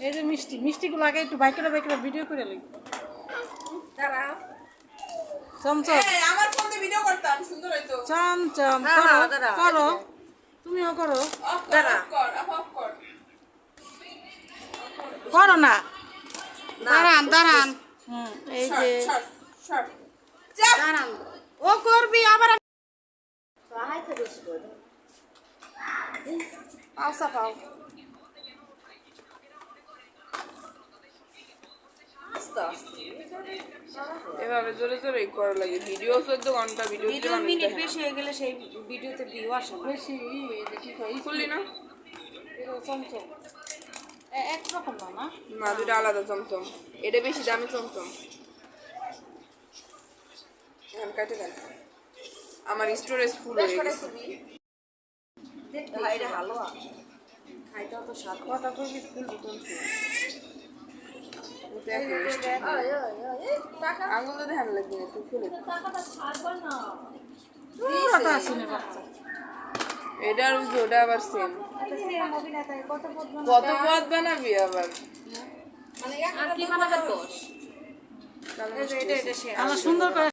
এই যে মিষ্টিগুলো আগে একটু বাইক করে ভিডিও করে লই। চমচম করো, তুমিও করো। করো না, দাঁড়ান। এই যে দাঁড়ান, ও করবি আবার। পাওসা পাও। এভাবে জোরে জোরে করা লাগে। ভিডিও 14 ঘন্টা ভিডিও মিনিট বেশি হয়ে গেলে সেই ভিডিওতে ভিউ আসে না। বেশি খুললি না? চমচম একরকম না, না দুটো আলাদা চমচম। এটা বেশি দামি চমচম। এখন কাটে দেন। আমার স্টোরেজ ফুল হয়ে গেছে। ভাইরে হালুয়া খাইতেও তো স্বাদ। কথা কইবি ফুল বুতন আঙুল ধ্যান লাগবে না, তুই খুলে এটার ওটা আবার সেম। কত পদ বানাবি আবার? সুন্দর করে